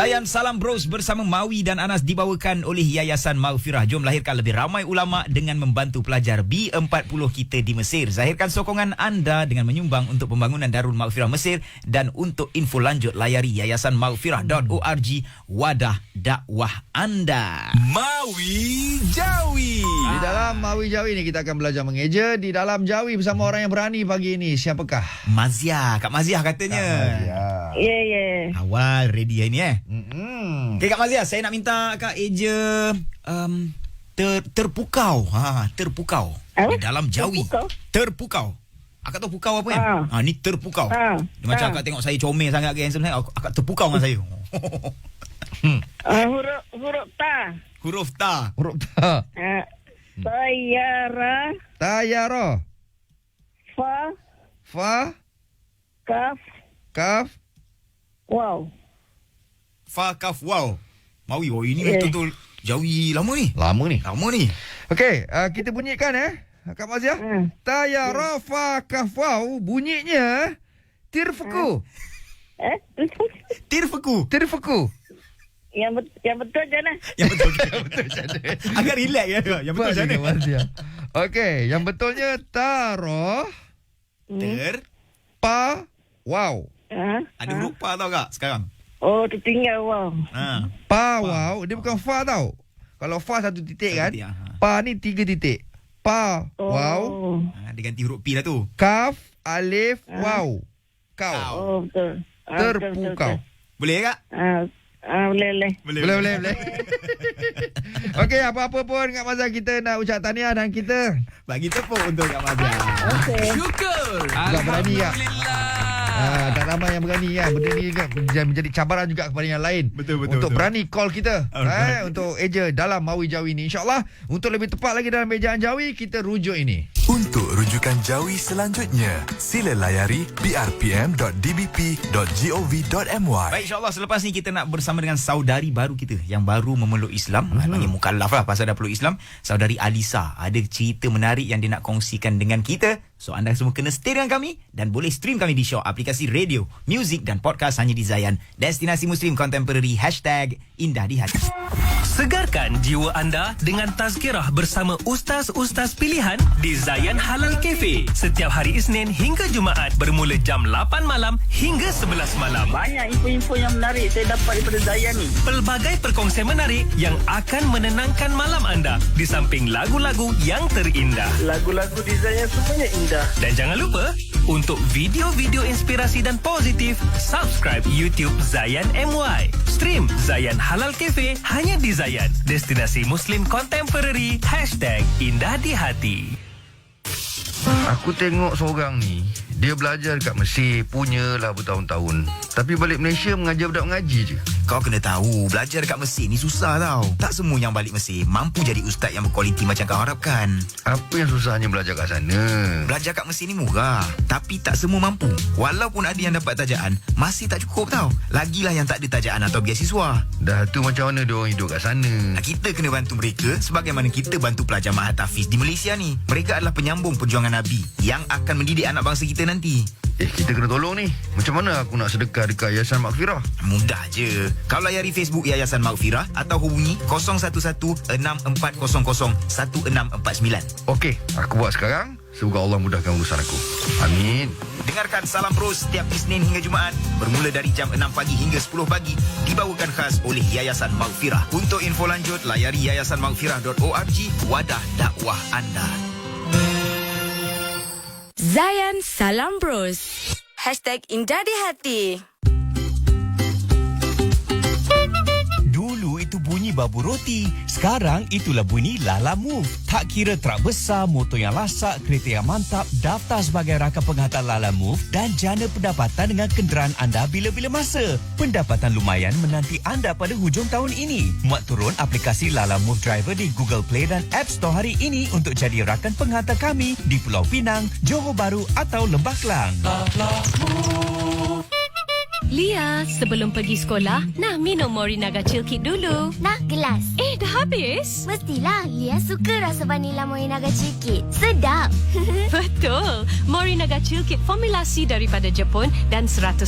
Zayan Salam Bros bersama Mawi dan Anas dibawakan oleh Yayasan Maghfirah. Jom lahirkan lebih ramai ulama dengan membantu pelajar B40 kita di Mesir. Zahirkan sokongan anda dengan menyumbang untuk pembangunan Darul Maghfirah Mesir. Dan untuk info lanjut layari yayasanmaghfirah.org, wadah dakwah anda. Mawi Jawi. Di dalam Mawi Jawi ni kita akan belajar mengeja di dalam Jawi bersama orang yang berani pagi ini. Siapakah? Maziah, Kak Maziah katanya. Ya. Awal ready hari ni Mm-mm. Okay, Kak Maziah, saya nak minta Kak eja terpukau. Terpukau. Di dalam Jawi. Terpukau. Akak tahu pukau apa kan? Ni terpukau. Dia macam akak tengok saya comel sangat ke handsome sangat. Akak terpukau dengan saya. Huruf ta. Huruf ta. Huruf ta. Tayara. Tayara. Fa. Fa. Kaf. Kaf. Wow. Fa kaf waw. Mawi, ini betul-betul Jawi lama ni. Lama ni. Okey, kita bunyikan Kak Maziah. Tayara fa kaf waw, bunyinya tirfuku. Tirfuku. Tirfuku. Yang betul je lah. Yang betul. Agak relax ya. Yang betul macam mana? Okey, yang betulnya taro pa wow. Ada huruf pa tau Kak sekarang. Oh, tertinggal wow. Pa wow, dia bukan fa tau. Kalau fa satu titik kan, pa ni 3 titik. Pa wow. Dia ganti huruf P lah tu. Kaf alif wow. Kau. Oh, betul. Terpukau. Boleh Kak? Boleh. Boleh. Okey, apa-apa pun Kak Maziah, kita nak ucap tahniah dan kita Bagi tepuk untuk Kak Maziah. Okey. Syukur. tak berani Kak. Alhamdulillah. Tak ramai yang berani kan. Benda ni kan menjadi cabaran juga kepada yang lain. Betul. Untuk berani call kita untuk eja dalam Mawi Jawi ni. InsyaAllah untuk lebih tepat lagi dalam ejaan Jawi, kita rujuk ini. Untuk rujukan Jawi selanjutnya, sila layari brpm.dbp.gov.my. Baik, insyaAllah selepas ni kita nak bersama dengan saudari baru kita yang baru memeluk Islam. Panggil mukallaf lah pasal dah peluk Islam. Saudari Alisa. Ada cerita menarik yang dia nak kongsikan dengan kita. So anda semua kena stay dengan kami dan boleh stream kami di Show, aplikasi radio, muzik dan podcast hanya di Zayan. Destinasi Muslim Contemporary #Indah di Hati. Segarkan jiwa anda dengan tazkirah bersama ustaz-ustaz pilihan di Zayan Halal Cafe. Setiap hari Isnin hingga Jumaat bermula jam 8 malam hingga 11 malam. Banyak info-info yang menarik saya dapat daripada Zayan ni. Pelbagai perkongsian menarik yang akan menenangkan malam anda di samping lagu-lagu yang terindah. Lagu-lagu di Zayan semuanya indah. Dan jangan lupa, untuk video-video inspirasi dan positif, subscribe YouTube Zayan MY. Stream Zayan Halal Cafe hanya di Zayan. Destinasi Muslim Contemporary #Indah di Hati. Aku tengok seorang ni, dia belajar kat Mesir, punyalah bertahun-tahun. Tapi balik Malaysia mengajar budak mengaji je. Kau kena tahu, belajar dekat Mesir ni susah tau. Tak semua yang balik Mesir mampu jadi ustaz yang berkualiti macam kau harapkan. Apa yang susahnya belajar kat sana? Belajar kat Mesir ni murah, tapi tak semua mampu. Walaupun ada yang dapat tajaan, masih tak cukup tau. Lagilah yang tak ada tajaan atau beasiswa. Dah tu macam mana diorang hidup kat sana? Kita kena bantu mereka sebagaimana kita bantu pelajar Mahat Hafiz di Malaysia ni. Mereka adalah penyambung perjuangan Nabi yang akan mendidik anak bangsa kita nanti. Kita kena tolong ni. Macam mana aku nak sedekah dekat Yayasan Maghfirah? Mudah je. Kau layari Facebook Yayasan Maghfirah atau hubungi 011-6400-1649. Okey, aku buat sekarang. Semoga Allah mudahkan urusan aku. Amin. Dengarkan Salam Bros setiap Isnin hingga Jumaat bermula dari jam 6 pagi hingga 10 pagi, dibawakan khas oleh Yayasan Maghfirah. Untuk info lanjut layari yayasanmaghfirah.org, wadah dakwah anda. Zayan Salam Bros #Indah di Hati. Dulu itu bunyi babu roti, sekarang itulah bunyi Lala Move. Tak kira truk besar, motor yang lasak, kereta yang mantap, daftar sebagai rakan penghantar Lala Move dan jana pendapatan dengan kenderaan anda bila-bila masa. Pendapatan lumayan menanti anda pada hujung tahun ini. Muat turun aplikasi Lala Move Driver di Google Play dan App Store hari ini untuk jadi rakan penghantar kami di Pulau Pinang, Johor Bahru atau Lembah Kelang. Lia, sebelum pergi sekolah, nak minum Morinaga Chill Kit dulu. Nak gelas? Dah habis? Mestilah Lia suka rasa vanila Morinaga Chill-Kit. Sedap. Betul. Morinaga Chill-Kit formulasi daripada Jepun dan 100%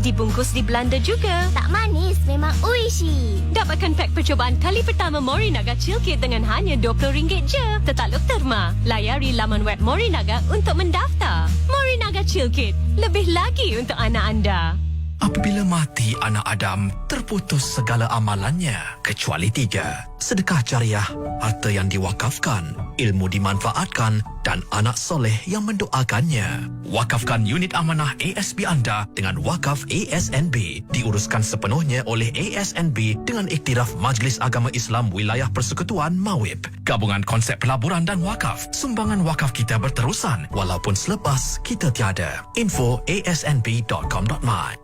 dibungkus di Belanda juga. Tak manis, memang uishi. Dapatkan pack percobaan kali pertama Morinaga Chill-Kit dengan hanya RM20 je. Tetakluk terma. Layari laman web Morinaga untuk mendaftar. Morinaga Chill-Kit. Lebih lagi untuk anak anda. Apabila mati anak Adam, terputus segala amalannya kecuali 3. Sedekah jariah, harta yang diwakafkan, ilmu dimanfaatkan dan anak soleh yang mendoakannya. Wakafkan unit amanah ASB anda dengan wakaf ASNB. Diuruskan sepenuhnya oleh ASNB dengan iktiraf Majlis Agama Islam Wilayah Persekutuan MAWIP. Gabungan konsep pelaburan dan wakaf. Sumbangan wakaf kita berterusan walaupun selepas kita tiada. Info asnb.com.my.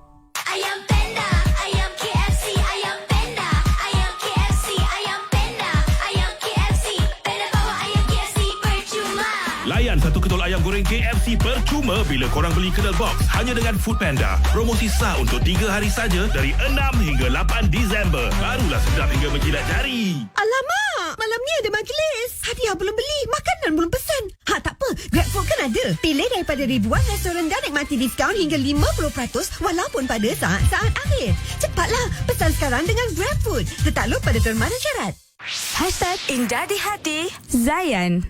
Ayam panda, ayam KFC, ayam panda, ayam KFC, ayam panda, ayam KFC, panda bawa ayam KFC percuma. Layan satu ketol ayam goreng KFC percuma bila korang beli kedai box hanya dengan Foodpanda. Promosi sah untuk 3 hari saja dari 6 hingga 8 Disember. Barulah sedap hingga menjilat jari. Alamak, malam ni ada majlis. Hadiah belum beli, makanan belum pesan. Tak apa, GrabFood kan ada. Pilih daripada ribuan restoran dan nikmati diskaun hingga 50% walaupun pada saat-saat akhir. Cepatlah, pesan sekarang dengan GrabFood. Tetakluk pada terma dan syarat. Indah di hati Zayan.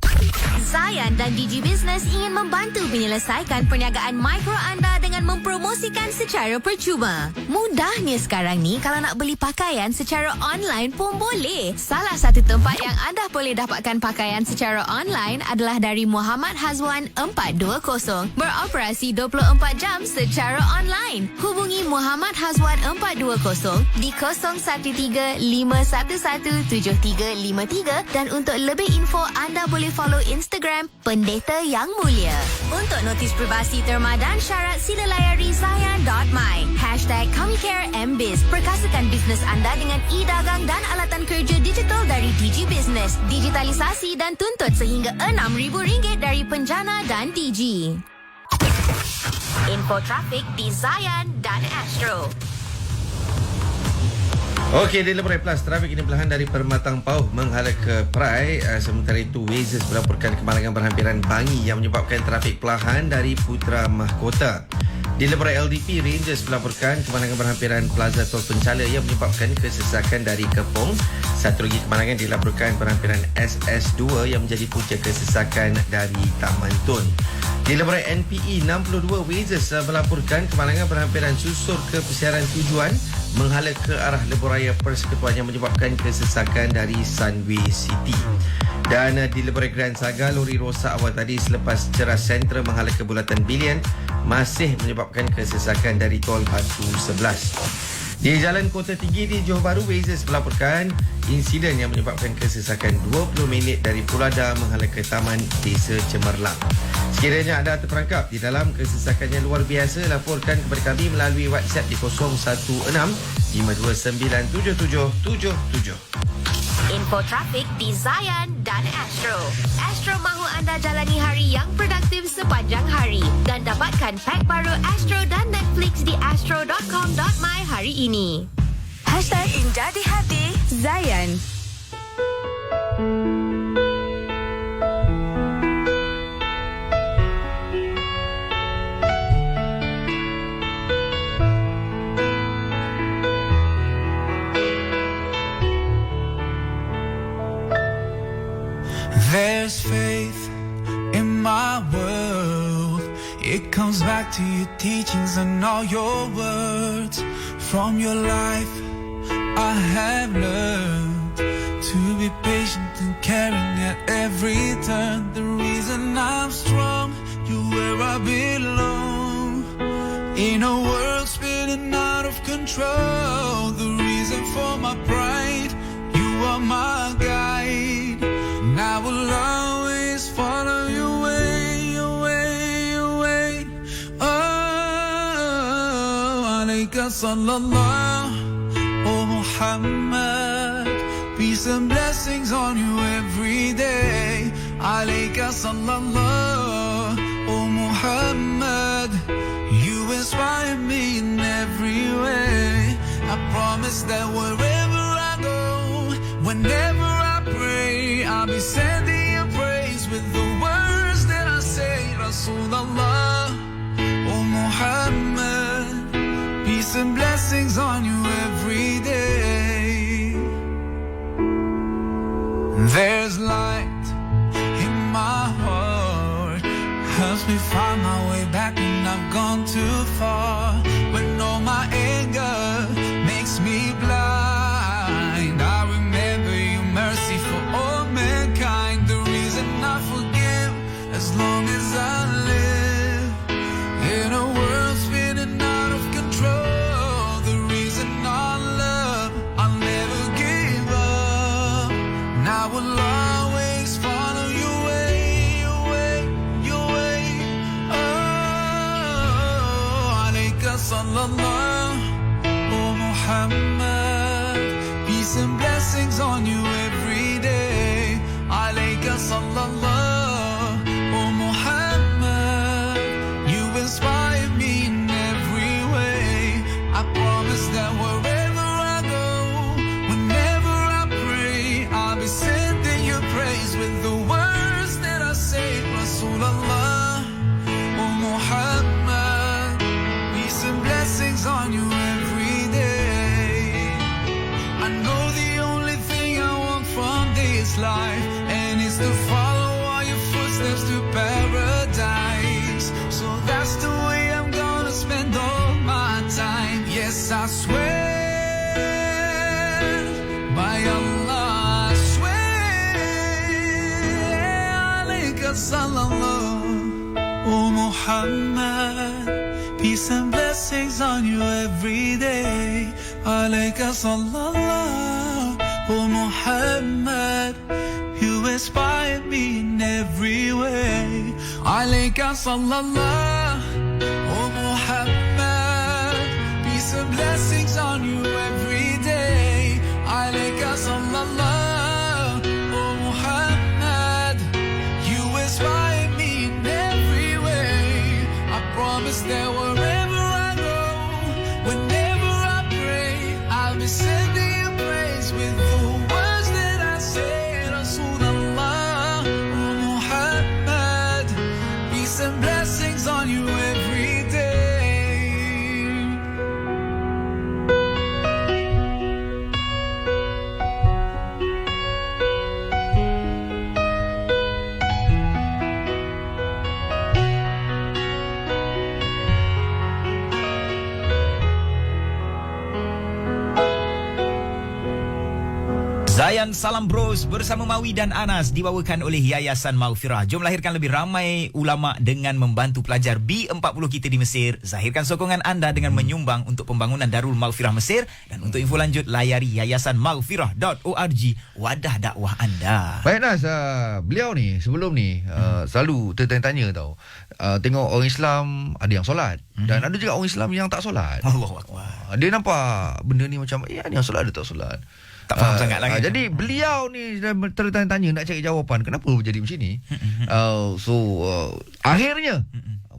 Zayan dan Digi Business ingin membantu menyelesaikan perniagaan mikro anda dengan mempromosikan secara percuma. Mudahnya sekarang ni, kalau nak beli pakaian secara online pun boleh. Salah satu tempat yang anda boleh dapatkan pakaian secara online adalah dari Muhammad Hazwan 420. Beroperasi 24 jam secara online. Hubungi Muhammad Hazwan 420 di 0135117353 dan untuk lebih info anda boleh follow Instagram Pendeta Yang Mulia. Untuk notis privasi terma dan syarat sila layari zayan.my. #ComeCareMBiz. Perkasakan bisnes anda dengan e-dagang dan alatan kerja digital dari Digi Business. Digitalisasi dan tuntut sehingga RM6,000 dari Penjana dan Digi. Info trafik di Zayan dan Astro. Okey, di Leburai Plus, trafik ini perlahan dari Permatang Pauh menghala ke Perai. Sementara itu, Wazers melaporkan kemalangan berhampiran Bangi yang menyebabkan trafik perlahan dari Putra Mahkota. Di Leburai LDP, Rangers melaporkan kemalangan berhampiran Plaza Tol Penchala yang menyebabkan kesesakan dari Kepong. Satu lagi kemalangan dilaporkan berhampiran SS2 yang menjadi punca kesesakan dari Taman Tun. Di Leburai NPE 62, Wazers melaporkan kemalangan berhampiran susur ke persiaran tujuan menghala ke arah Leburaya Persekutuan yang menyebabkan kesesakan dari Sunway City. Dan di Leburai Grand Saga, lori rosak awal tadi selepas ceras sentra menghala ke Bulatan Bilian masih menyebabkan kesesakan dari Tol Batu 11. Di Jalan Kota Tinggi di Johor Bahru, Wazers melaporkan insiden yang menyebabkan kesesakan 20 minit dari Pulada menghala ke Taman Desa Cemerlang. Sekiranya anda terperangkap di dalam kesesakan yang luar biasa, laporkan kepada kami melalui WhatsApp di 016-529-7777. Info trafik di Zayan dan Astro. Astro mahu anda jalani hari yang produktif sepanjang hari dan dapatkan pack baru Astro dan Netflix di astro.com.my hari ini. #Indah di hati Zayan. There's faith in my world. It comes back to your teachings and all your words. From your life I have learned to be patient and caring at every turn. The reason I'm strong, you're where I belong. In a world spinning out of control, the reason for my pride, you are my guide. I will always follow your way, your way, your way. Oh, alayka sallallahu, oh Muhammad. Peace and blessings on you every day. Alayka sallallahu, oh Muhammad. You inspire me in every way. I promise that wherever I go, whenever I'll be sending you praise with the words that I say. Rasulallah, oh Muhammad, peace and blessings on you every day. There's light in my heart, helps me find my way back when I've gone too far. When all my anger makes me blind, I remember your mercy for all mankind. The reason I forgive as long as I live in a world spinning out of control. The reason I love, I'll never give up. And I will always follow your way, your way, your way. Oh, alayka sallallahu, oh Muhammad, peace and blessings on you every day. Alayka sallallahu, oh Muhammad, you inspire me in every way. I promise that wherever I go, whenever I pray, I'll be sending you praise with the words that I say. Rasulallah, oh Muhammad, peace and blessings on you every day. I know the only thing I want from this life, and it's to follow all your footsteps to paradise. So that's the way I'm gonna spend all my time. Yes, I swear, by Allah, I swear. Alayka sallallahu, oh Muhammad, peace and blessings on you every day. Alayka sallallahu, oh Muhammad, you inspire me in every way. Alayka sallallahu, oh Muhammad, peace and blessings on you every day. Alayka sallallahu, oh Muhammad, you inspire me in every way. I promise that wherever I go, whenever I pray, I'll be sending you praise with the words that I say. Rasulallah, oh Muhammad, peace and blessings on you every day. Zayan Salam Bros bersama Mawi dan Anas dibawakan oleh Yayasan Maghfirah. Jom lahirkan lebih ramai ulama dengan membantu pelajar B40 kita di Mesir. Zahirkan sokongan anda dengan menyumbang untuk pembangunan Darul Maghfirah Mesir. Dan untuk info lanjut layari yayasanmaghfirah.org, wadah dakwah anda. Baik Nas, beliau ni sebelum ni selalu tertanya-tanya tau. Tengok orang Islam ada yang solat dan ada juga orang Islam yang tak solat. Allahuakbar. Dia nampak benda ni macam ni yang solat ada tak solat. Tak faham sangat lah. Jadi beliau ni tertanya-tanya nak cari jawapan kenapa jadi macam ni. Akhirnya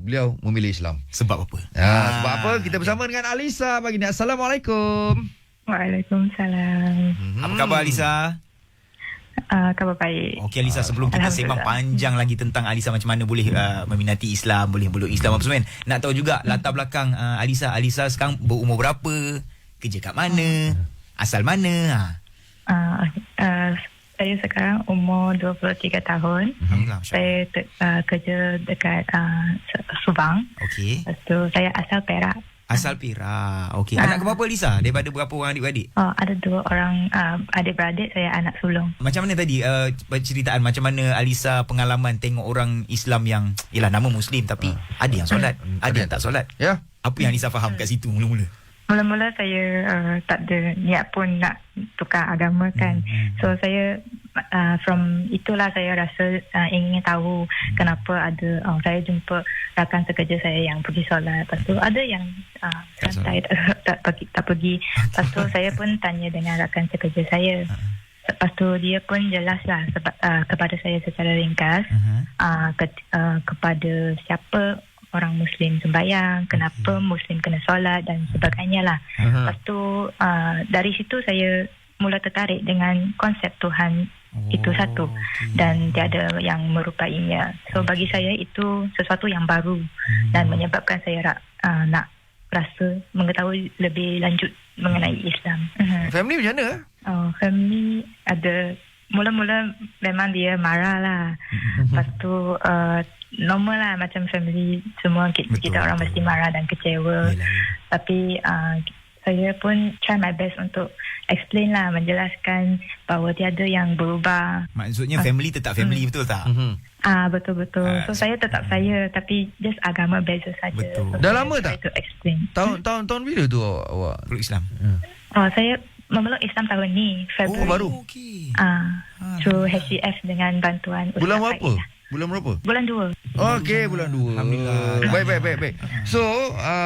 beliau memilih Islam. Sebab apa? Sebab apa? Kita bersama dengan Alisa pagi ni. Assalamualaikum. Waalaikumsalam. Apa khabar Alisa? Khabar baik. Okey Alisa, sebelum kita sembang panjang lagi tentang Alisa macam mana boleh meminati Islam, boleh meluk Islam apa semua kan, nak tahu juga latar belakang Alisa. Alisa sekarang berumur berapa? Kerja kat mana? Asal mana? Saya sekarang umur 23 tahun. Saya kerja dekat Subang. Okey. Lepas tu saya asal Perak. Asal Perak. Okey. Anak berapa Lisa? Daripada berapa orang adik-beradik? Ada 2 orang adik-beradik, saya anak sulung. Macam mana tadi penceritaan macam mana Alisa pengalaman tengok orang Islam yang ialah nama Muslim tapi ada yang solat, ada yang tak solat. Ya. Apa yang Alisa faham kat situ mula-mula? Mula-mula saya tak ada niat pun nak tukar agama kan. So saya from itulah saya rasa ingin tahu kenapa ada saya jumpa rakan sekerja saya yang pergi solat. Lepas tu ada yang santai tak pergi. Lepas tu saya pun tanya dengan rakan sekerja saya. Lepas tu dia pun jelaslah kepada saya secara ringkas kepada siapa orang Muslim sembahyang, kenapa Muslim kena solat dan sebagainya lah. Lepas tu dari situ saya mula tertarik dengan konsep Tuhan itu satu dan tiada yang merupainya. So bagi saya itu sesuatu yang baru dan menyebabkan saya nak rasa mengetahui lebih lanjut mengenai Islam. Family macam mana? Family ada mula-mula memang dia marah lah. Lepas tu normal lah macam family semua kita orang mesti marah dan kecewa. Tapi saya pun try my best untuk explain lah, menjelaskan bahawa tiada yang berubah. Maksudnya family tetap family, betul tak? Betul-betul. So saya tetap saya, tapi just agama beza saja. Betul. So, Dah lama tak? To explain. Tahun bila tu awak peluk Islam? Saya memeluk Islam tahun ni, Februari. Baru? Through HCF dengan bantuan Ustaz Bulan Faiz berapa? lah. Bulan berapa? Bulan 2. Okey, bulan 2. Alhamdulillah. Baik. So,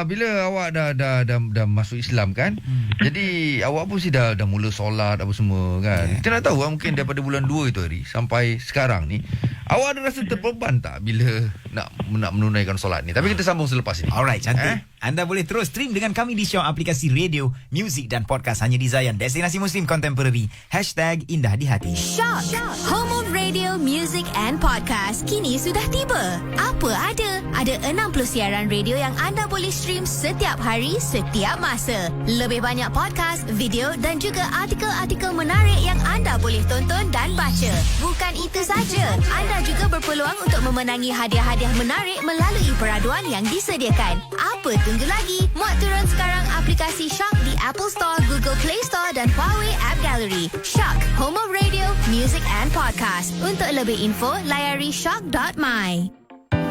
bila awak dah masuk Islam kan? Jadi awak pun dah mula solat apa semua kan? Kita nak tahu mungkin daripada bulan 2 itu hari sampai sekarang ni, awak ada rasa terbeban tak bila nak menunaikan solat ni? Tapi kita sambung selepas ini. Alright, cantik. Anda boleh terus stream dengan kami di Shock, aplikasi radio, muzik dan podcast hanya di Zayan, destinasi Muslim Contemporary. #IndahDiHati. Shock. Home of Radio, Music and Podcast kini sudah tiba. Apa ada? Ada 60 siaran radio yang anda boleh stream setiap hari, setiap masa. Lebih banyak podcast, video dan juga artikel-artikel menarik yang anda boleh tonton dan baca. Bukan itu saja, anda juga berpeluang untuk memenangi hadiah-hadiah menarik melalui peraduan yang disediakan. Apa tunggu lagi? Muat turun sekarang aplikasi Shock di Apple Store, Google Play Store dan Huawei App Gallery. Shock, Home of Radio, Music and Podcast. Untuk lebih info, layari shock.my.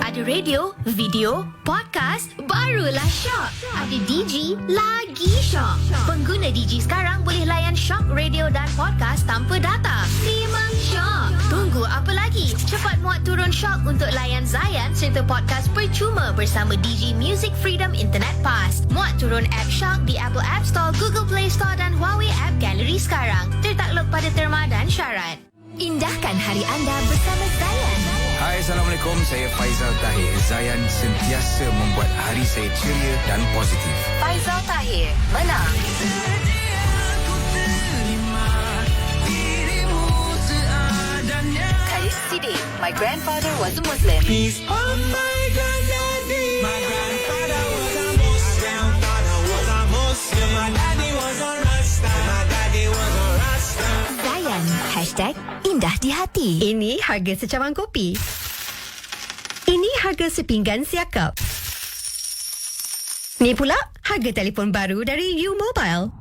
Ada radio, video, podcast, barulah Shock. Ada DJ, lagi Shock. Pengguna DJ sekarang boleh layan Shock Radio dan podcast tanpa data. Memang Shock. Tunggu apa lagi? Cepat muat turun Shock untuk layan Zayan serta podcast percuma bersama DJ Music Freedom Internet Pass. Muat turun app Shock di Apple App Store, Google Play Store dan Huawei App Gallery sekarang. Tertakluk pada terma dan syarat. Indahkan hari anda bersama Zayan. Hai, Assalamualaikum. Saya Faizal Tahir. Zayan sentiasa membuat hari saya ceria dan positif. Faizal Tahir, menang. Khalis Siddiq, my grandfather was a Muslim. He's on my granddaddy. My grandfather was a Muslim. My daddy was a Rasta. My daddy was a Rasta. Zayan, #IndahDiHati. Ini harga secawan kopi. Ini harga sepinggan siakap. Ni pula harga telefon baru dari U Mobile.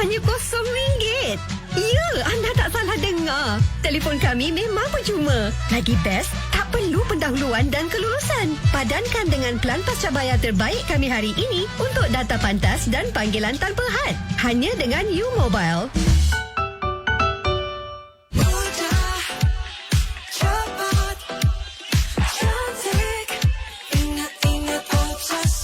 Hanya RM0. Ya, anda tak salah dengar. Telefon kami memang percuma. Lagi best, tak perlu pendahuluan dan kelulusan. Padankan dengan pelan pascabayar terbaik kami hari ini untuk data pantas dan panggilan tanpa had. Hanya dengan U Mobile.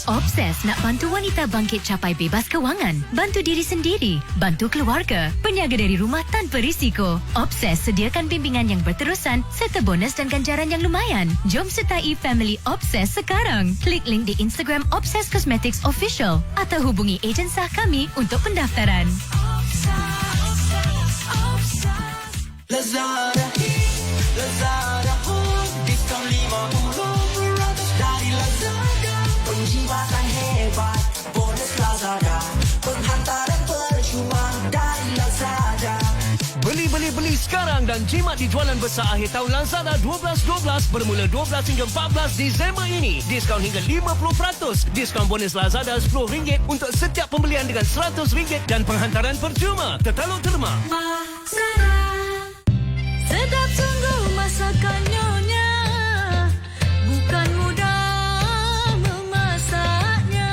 Obses nak bantu wanita bangkit capai bebas kewangan, bantu diri sendiri, bantu keluarga, berniaga dari rumah tanpa risiko. Obses sediakan bimbingan yang berterusan serta bonus dan ganjaran yang lumayan. Jom sertai family Obses sekarang. Klik link di Instagram Obses Cosmetics Official atau hubungi ejen sah kami untuk pendaftaran. Lazada, diskon 50% dari Lazada. Penjiwatan hebat, bonus Lazada. Penghantaran percuma dari Lazada. Beli sekarang dan jimat di jualan besar akhir tahun Lazada 12.12 bermula 12 hingga 14 Disember ini. Diskaun hingga 50%. Diskaun bonus Lazada RM10 untuk setiap pembelian dengan RM100 dan penghantaran percuma. Tertaluk terma. Sedap sungguh masakan nyonya. Bukan mudah memasaknya.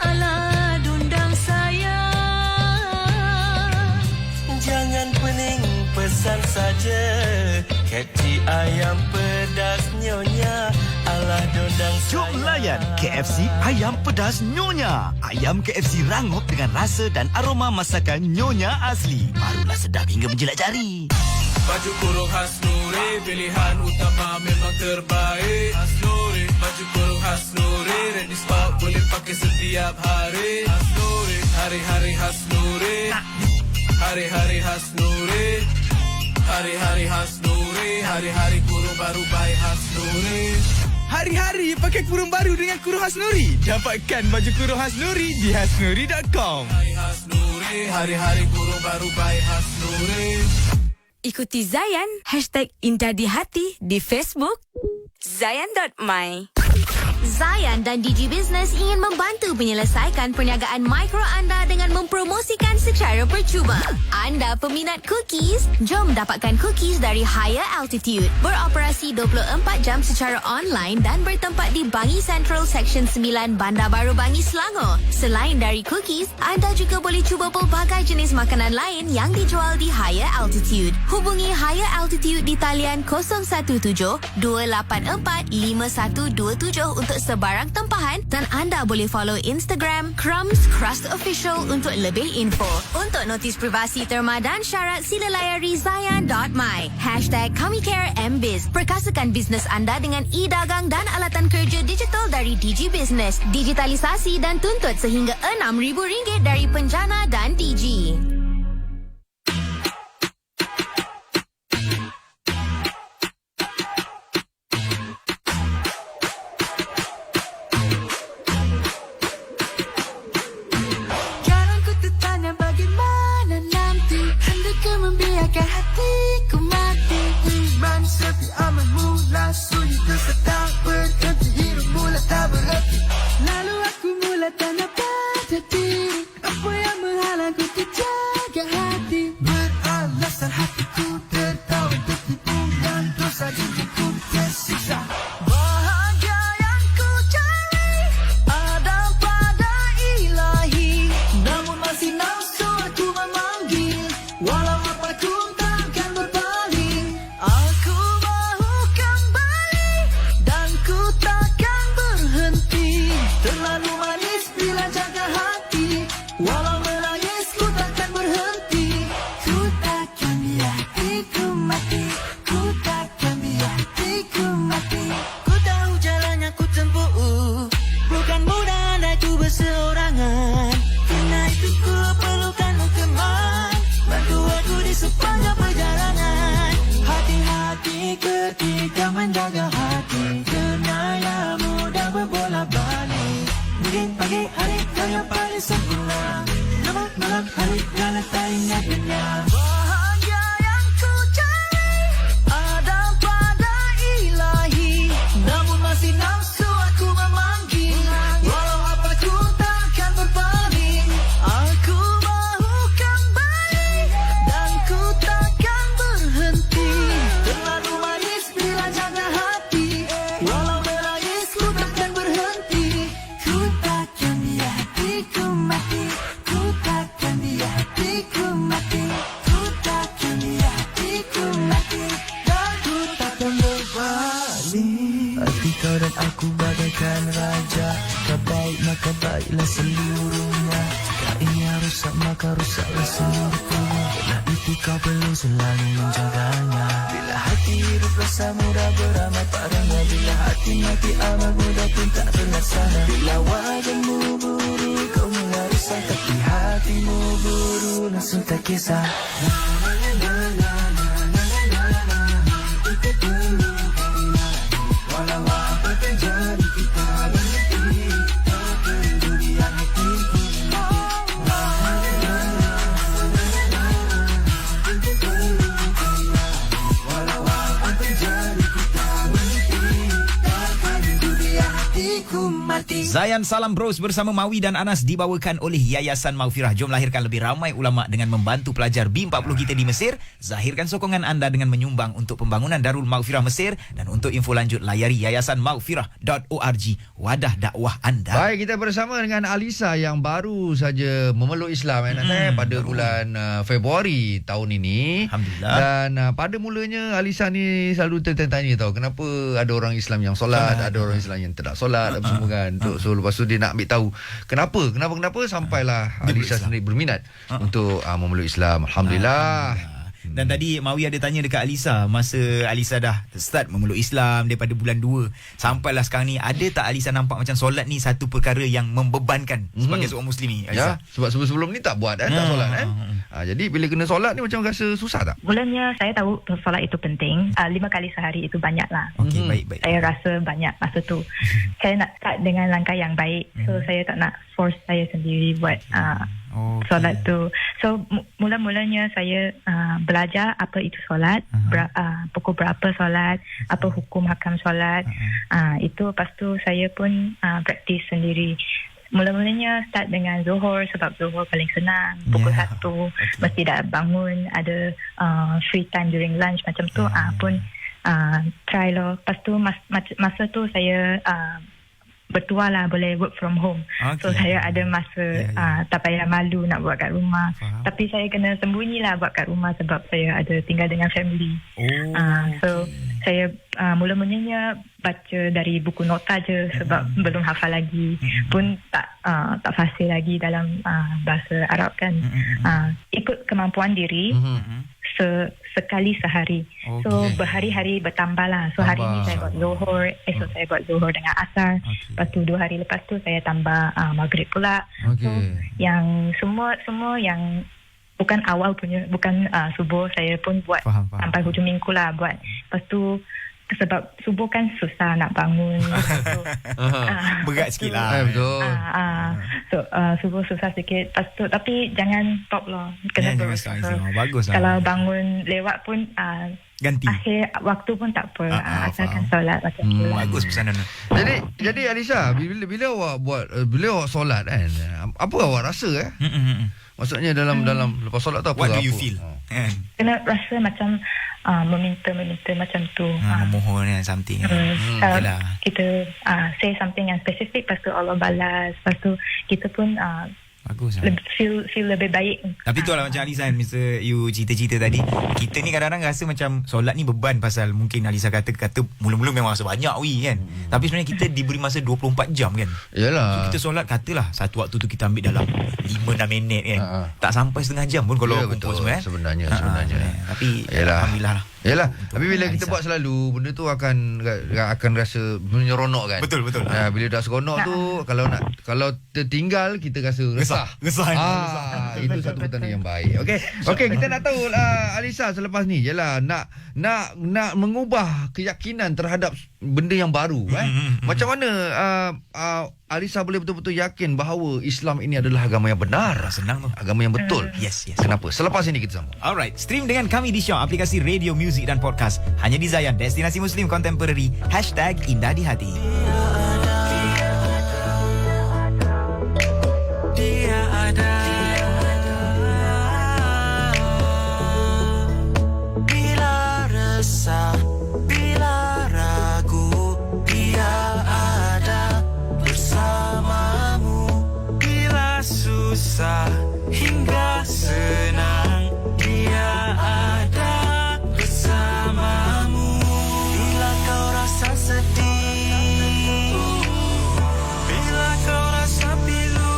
Ala dundang saya. Jangan pening, pesan saja. Kepci ayam pedas nyonya. Ala Jom layan KFC Ayam Pedas Nyonya. Ayam KFC rangup dengan rasa dan aroma masakan Nyonya asli. Barulah sedap hingga menjilat jari. Baju kurung khas Nuri, pilihan utama memang terbaik. Khas Nuri, baju kurung khas Nuri, ready stock boleh pakai setiap hari. Khas Nuri, hari-hari khas Nuri, hari-hari khas Nuri, hari-hari khas Nuri, hari-hari kurung baru baik khas Nuri. Hari-hari pakai kurung baru dengan kurung khas Nuri. Dapatkan baju kurung khas Nuri di hasnuri.com. Hari khas Nuri, hari-hari kurung baru baik khas Nuri. Ikuti Zayan #IndahDiHati di Facebook Zayan.my. Zayan dan Digi Business ingin membantu menyelesaikan perniagaan mikro anda dengan mempromosikan secara percuma. Anda peminat cookies? Jom dapatkan cookies dari Higher Altitude. Beroperasi 24 jam secara online dan bertempat di Bangi Central Section 9 Bandar Baru Bangi, Selangor. Selain dari cookies, anda juga boleh cuba pelbagai jenis makanan lain yang dijual di Higher Altitude. Hubungi Higher Altitude di talian 017-284-5127 untuk sebarang tempahan dan anda boleh follow Instagram Crumbs Crust Official untuk lebih info. Untuk notis privasi terma dan syarat sila layari Zayan.my. #KamiCareMBiz. Perkasakan bisnes anda dengan e-dagang dan alatan kerja digital dari Digi Business. Digitalisasi dan tuntut sehingga RM6,000 dari Penjana dan Digi. Membiarkan hatiku mati Iman sepi amanmu Sunyi tersetak berhenti Hidup mula tak berhenti Lalu aku mula tanya pada diri Apa yang menghalangku terjaga hati Beralasan hatiku tertawa tertipu Dan dosa diriku tersiksa Bahagia yang ku cari Ada pada ilahi Namun masih nafsu aku memanggil Walau ketika menjaga hati Kenaya mudah berbola balik Mungkin pagi hari kau yang paling sempurna Namun malam hari kala tak ingat dunia Bahagia yang ku cari Ada pada ilahi Namun masih nafsu aku memanggil Walau apa ku takkan berpaling Aku mahu kembali Dan ku takkan berhenti Terlalu manis bila jaga hati Walau menangis ku takkan berhenti Ku takkan biar hatiku mati Ku takkan biar hatiku mati Ku takkan biar hatiku mati Dan ku takkan berbalik Hati kau dan aku bagaikan raja Kau baik maka baiklah seluruhnya Jika ini rusak maka rusaklah seluruhnya Karena itu kau perlu selalu menjaganya Bila hati hidup rasa mudah beramal padanya Bila hati mati amal mudah pun tak terlaksana Bila wajahmu buru kau mulai rusak Tapi hatimu buru langsung tak kisah Walau apa terjadi kita berhenti Tak peduli yang hatiku Walau apa terjadi kita berhenti Tak peduli yang hatiku mati hati. Zayan Salam Bros bersama Mawi dan Anas dibawakan oleh Yayasan Maghfirah. Jom lahirkan lebih ramai ulama dengan membantu pelajar B40 kita di Mesir. Zahirkan sokongan anda dengan menyumbang untuk pembangunan Darul Maghfirah Mesir. Dan untuk info lanjut layari yayasanmaghfirah.org, wadah dakwah anda. Baik, kita bersama dengan Alisa yang baru saja memeluk Islam pada bulan Februari tahun ini. Alhamdulillah. Dan pada mulanya Alisa ni selalu tertanya tahu kenapa ada orang Islam yang solat, ada orang Islam yang tidak solat apa semua kan. So lepas tu dia nak ambil tahu kenapa sampailah Alisa sendiri berminat untuk memeluk Islam. Alhamdulillah. Dan tadi Mawi ada tanya dekat Alisa, masa Alisa dah start memeluk Islam daripada bulan 2 sampailah sekarang ni, ada tak Alisa nampak macam solat ni satu perkara yang membebankan sebagai seorang Muslim ni, Alisa? Ya, sebab sebelum ni tak buat tak solat kan. Jadi bila kena solat ni macam rasa susah tak? Mulanya saya tahu solat itu penting. 5 kali sehari itu banyak lah. Okey, baik. Saya rasa banyak masa tu. Saya nak start dengan langkah yang baik. So saya tak nak force saya sendiri buat solat tu. So mula-mulanya saya belajar apa itu solat, pukul berapa solat, apa hukum hakam solat. Itu lepas tu saya pun praktis sendiri. Mula-mulanya start dengan Zuhur sebab Zuhur paling senang. Pukul 1 mesti dah bangun, ada free time during lunch macam tu. Pun try loh. Lepas tu masa tu saya bertua lah, boleh work from home. So saya ada masa tak payah malu nak buat kat rumah. Tapi saya kena sembunyi lah buat kat rumah sebab saya ada tinggal dengan family. So saya mula-mulanya baca dari buku nota je sebab belum hafal lagi. Pun tak fasih lagi dalam bahasa Arab kan. Ikut kemampuan diri. Sekali sehari. So berhari-hari bertambah lah. So hari ni saya buat Zuhur, esok saya buat Zuhur dengan Asar. Lepas tu 2 hari lepas tu saya tambah Maghrib pula. So yang semua yang bukan awal punya, bukan subuh, saya pun buat sampai hujung minggu lah buat. Lepas tu sebab subuh kan susah nak bangun. Berat sikit lah. Betul. So subuh susah sikit. Lepas tu, tapi jangan stop lah. Kena terus. Bagus lah. Kalau bangun lewat pun ganti. Akhir waktu pun tak apa. Asalkan solat macam tu. Bagus pesanan. Jadi Alisa, bila awak solat kan, apa awak rasa maksudnya dalam lepas solat tu apa? What do you feel? Kena rasa macam meminta macam tu. Memohon something. Kita say something yang spesifik, lepas tu Allah balas, lepas tu kita pun bagus lah. Feel lebih baik. Tapi tu lah macam Alisa, Mr. You cerita-cerita tadi, kita ni kadang-kadang rasa macam solat ni beban, pasal mungkin Alisa kata mula-mula memang rasa banyak kan. Tapi sebenarnya kita diberi masa 24 jam kan. Yalah. So kita solat, katalah satu waktu tu kita ambil dalam 5-6 minit kan. Tak sampai setengah jam pun kalau kumpul semua kan. Sebenarnya. Tapi Alhamdulillah lah. Yalah, tapi bila kita buat selalu, benda tu akan rasa menyeronok kan. Betul. Bila dah seronok tu, kalau tertinggal kita rasa resah. Itu satu pertanda yang baik. Okey, kita nak tahu Alisa selepas ni jelah nak mengubah keyakinan terhadap benda yang baru Macam mana Alisa boleh betul-betul yakin bahawa Islam ini adalah agama yang benar, senang tu, agama yang betul. Yes. Kenapa? Selepas ini kita sambung. Alright, stream dengan kami di Syok, aplikasi radio, muzik dan podcast hanya di Zayan, destinasi Muslim Contemporary. #Indah di Hati. Dia ada. Bila resah, bila ragu, dia ada bersamamu. Bila susah hingga senang, dia ada bersamamu. Bila kau rasa sedih, bila kau rasa pilu,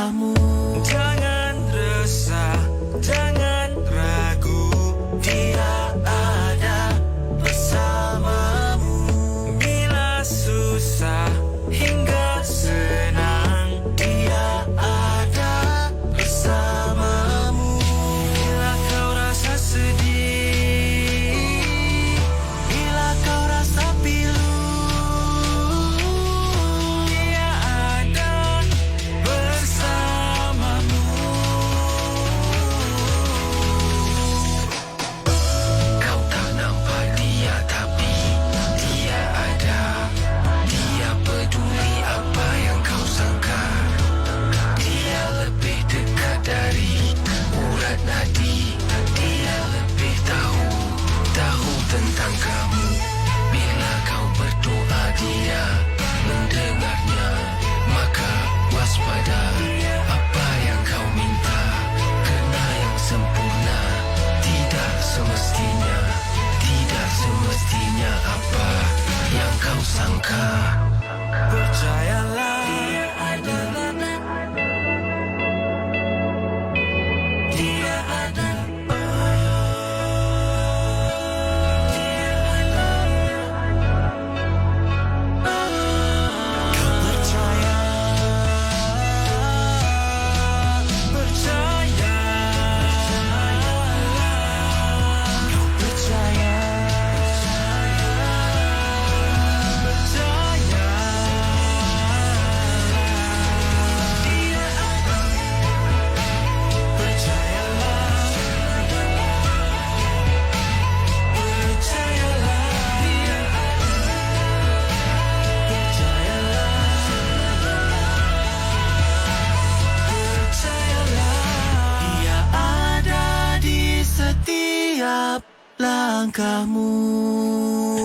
langkahmu. Jangan resah, jangan ragu, Dia ada bersamamu. Bila susah hingga senang, Dia ada bersamamu. Bila kau rasa sedih, bila kau rasa pilu, Dia ada bersamamu. Kau tak nampak Dia, tapi Dia ada. Dia peduli apa yang kau sangka. Dia lebih dekat dari urat nadi. Dia lebih tahu tentang kamu. Bila kau berdoa, Dia mendengarnya. Maka waspada apa yang kau minta, kerana yang sempurna tidak semestinya apa yang kau sangka. Percayalah, Dia ada. Dia ada. Kau percaya, kau percaya. Dia ada di setiap langkahmu.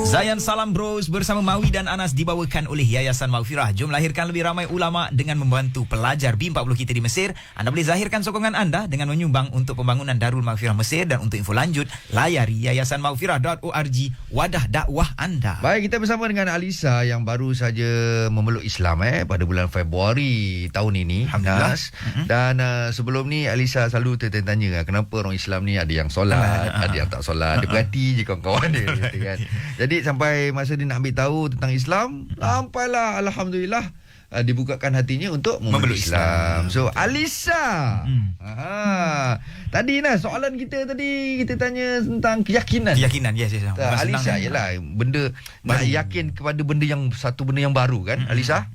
Zayan Salam Bros bersama Mawi dan Anas dibawakan oleh Yayasan Maghfirah. Jom lahirkan lebih ramai ulama dengan membantu pelajar B40 kita di Mesir. Anda boleh zahirkan sokongan anda dengan menyumbang untuk pembangunan Darul Maghfirah Mesir, dan untuk info lanjut layari yayasanmaghfirah.org, wadah dakwah anda. Baik, kita bersama dengan Alisa yang baru saja memeluk Islam pada bulan Februari tahun ini. Alhamdulillah. Dan sebelum ni Alisa selalu tertanya kenapa orang Islam ni ada yang solat, ada yang tak solat. Dia perhati je kawan-kawan dia kan. Jadi sampai masa dia nak ambil tahu tentang Islam, sampailah alhamdulillah dibukakan hatinya untuk memeluk Islam. So Alisa, tadi soalan kita tadi kita tanya tentang keyakinan. Yes. Alisa ialah benda nak yakin kepada benda yang satu benda yang baru kan, Alisa?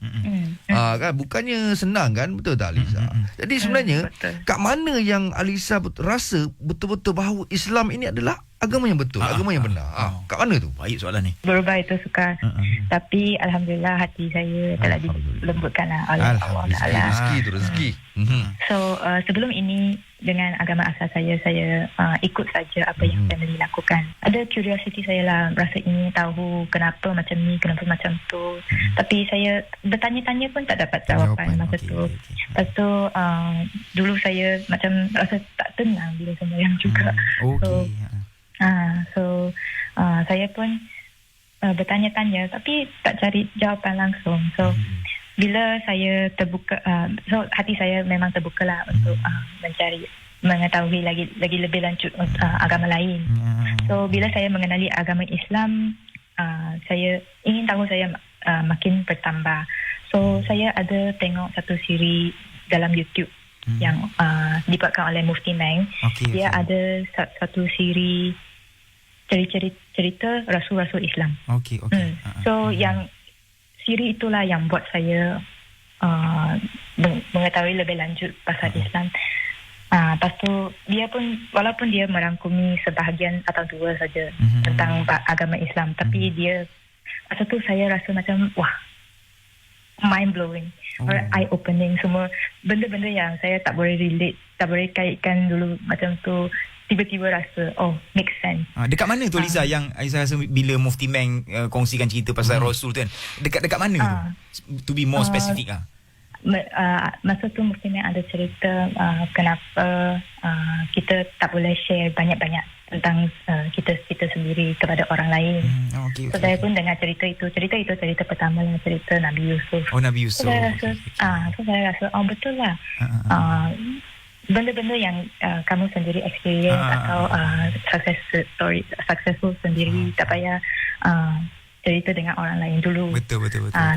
Kan bukannya senang kan, betul tak Alisa? Jadi sebenarnya kat mana yang Alisa rasa betul-betul bahawa Islam ini adalah agama yang betul, agama yang benar. Kat mana tu? Baik soalan ni. Berubah itu sukar. Tapi alhamdulillah hati saya telah dilembutkanlah oleh Allah Taala. Rezeki. So sebelum ini dengan agama asal saya ikut saja apa yang family lakukan. Ada curiosity saya lah, rasa ingin tahu kenapa macam ni, kenapa macam tu. Tapi saya bertanya-tanya pun tak dapat jawapan masa tu. Lepas tu dulu saya macam rasa tak tenang bila sembahyang juga. So saya pun bertanya-tanya tapi tak cari jawapan langsung. So bila saya terbuka, so hati saya memang terbukalah untuk mencari, mengetahui lagi lebih lanjut agama lain. So bila saya mengenali agama Islam, saya ingin tahu saya makin bertambah. So saya ada tengok satu siri dalam YouTube yang dibuatkan oleh Mufti Meng. Dia ada satu siri cerita Rasul-Rasul Islam. So yang siri itulah yang buat saya mengetahui lebih lanjut pasal Islam. Lepas tu dia pun, walaupun dia merangkumi sebahagian atau dua saja tentang agama Islam, tapi dia masa tu saya rasa macam wah, mind blowing, eye opening, semua benda-benda yang saya tak boleh relate, tak boleh kaitkan dulu macam tu, tiba-tiba rasa make sense. Dekat mana tu Lisa yang saya rasa bila Mufti Meng kongsikan cerita pasal Rasul tu kan, dekat mana tu, to be more specific masa tu mungkin ada cerita kenapa kita tak boleh share banyak-banyak tentang kita sendiri kepada orang lain. So saya pun dengar cerita itu cerita pertama lah, cerita Nabi Yusuf. Nabi Yusuf. So saya rasa betul lah. Benda-benda yang kamu sendiri experience atau successful sendiri, tak payah cerita dengan orang lain dulu. Betul.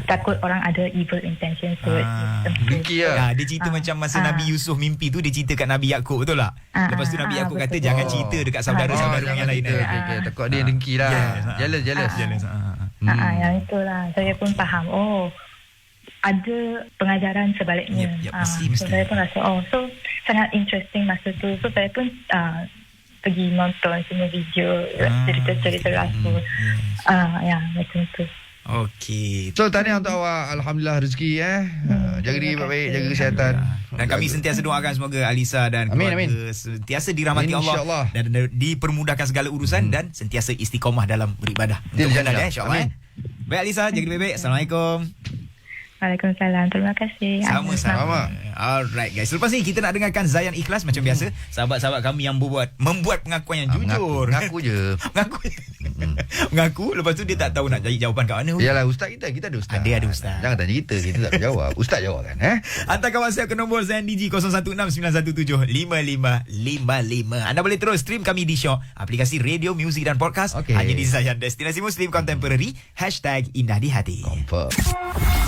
Takut orang ada evil intention. Dia cerita macam masa Nabi Yusuf mimpi tu, dia cerita kat Nabi Yaakob, betul tak? Lepas tu Nabi Yaakob kata jangan cerita dekat saudara-saudara yang lain. Takut dia dengki lah. Jealous. Yang itulah. Saya pun faham. Ada pengajaran sebaliknya. Mesti. So saya pun rasa so sangat interesting masa tu. So saya pun pergi nonton semua video cerita-cerita Rasul. Macam tu. Okey. So tahniah untuk awak. Alhamdulillah rezeki jaga diri baik-baik, jaga kesihatan. Dan kami sentiasa doakan semoga Alisa dan keluarga sentiasa dirahmati Allah dan dipermudahkan segala urusan dan sentiasa istiqamah dalam beribadah. InsyaAllah. Baik Alisa, jaga diri baik-baik. Assalamualaikum. Waalaikumsalam. Terima kasih. Sama-sama. Alright guys. Selepas ni kita nak dengarkan Zayan Ikhlas macam biasa. Sahabat-sahabat kami yang membuat pengakuan yang jujur. Mengaku je. Mengaku. Lepas tu dia tak tahu nak cari jawapan kat mana. Yalah, ustaz kita ada ustaz. Ada ustaz. Jangan tanya kita tak jawab. Ustaz jawab kan. Hantarkan WhatsApp ke nombor Zayan DG 0169175555. Anda boleh terus stream kami di Shock, aplikasi radio, muzik dan podcast. Hanya di Zayan, destinasi Muslim Contemporary. #IndahDiHati.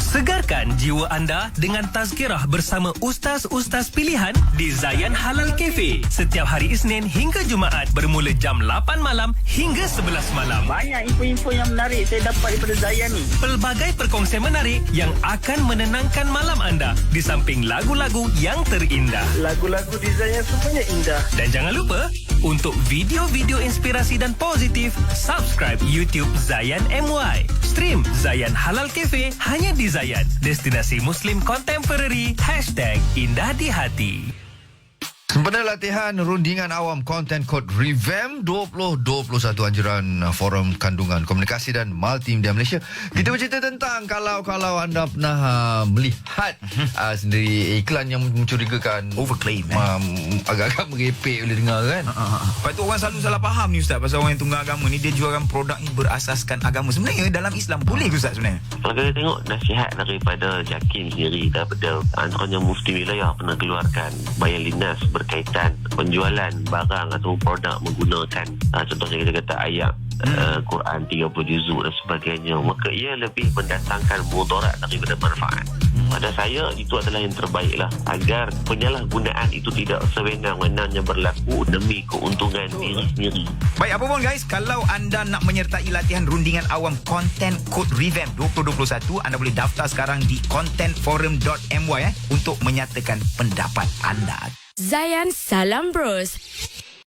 Segarkan jiwa anda dengan tazkirah bersama ustaz-ustaz pilihan di Zayan Halal Cafe. Setiap hari Isnin hingga Jumaat bermula jam 8 malam hingga 11 malam. Banyak info-info yang menarik saya dapat daripada Zayan ni. Pelbagai perkongsian menarik yang akan menenangkan malam anda di samping lagu-lagu yang terindah. Lagu-lagu di Zayan semuanya indah. Dan jangan lupa, untuk video-video inspirasi dan positif, subscribe YouTube Zayan MY. Stream Zayan Halal Cafe hanya di Zayan, destinasi Muslim Contemporary. #IndahDiHati. Sempena latihan rundingan awam Content Code Revamp 2021 anjuran Forum Kandungan Komunikasi dan Multimedia Malaysia. Kita bercerita tentang kalau anda pernah melihat sendiri iklan yang mencurigakan, overclaim agak-agak merepek boleh dengar kan. Lepas tu orang selalu salah faham ni ustaz, pasal orang yang tunggal agama ni dia jualkan produk ni berasaskan agama. Sebenarnya dalam Islam boleh ke ustaz sebenarnya? Kalau kita tengok nasihat daripada Jakim sendiri, daripada antaranya Mufti Wilayah pernah keluarkan Bayan Linas berkaitan penjualan barang atau produk menggunakan contohnya kita kata ayat Quran 30 juzuk dan sebagainya, maka ia lebih mendatangkan mudarat daripada manfaat. Pada saya itu adalah yang terbaik lah, agar penyalahgunaan itu tidak sewenang-wenangnya berlaku demi keuntungan diri sendiri. Baik, apa pun guys, kalau anda nak menyertai latihan rundingan awam Content Code Revamp 2021, anda boleh daftar sekarang di contentforum.my untuk menyatakan pendapat anda. Zayan Salam Bros.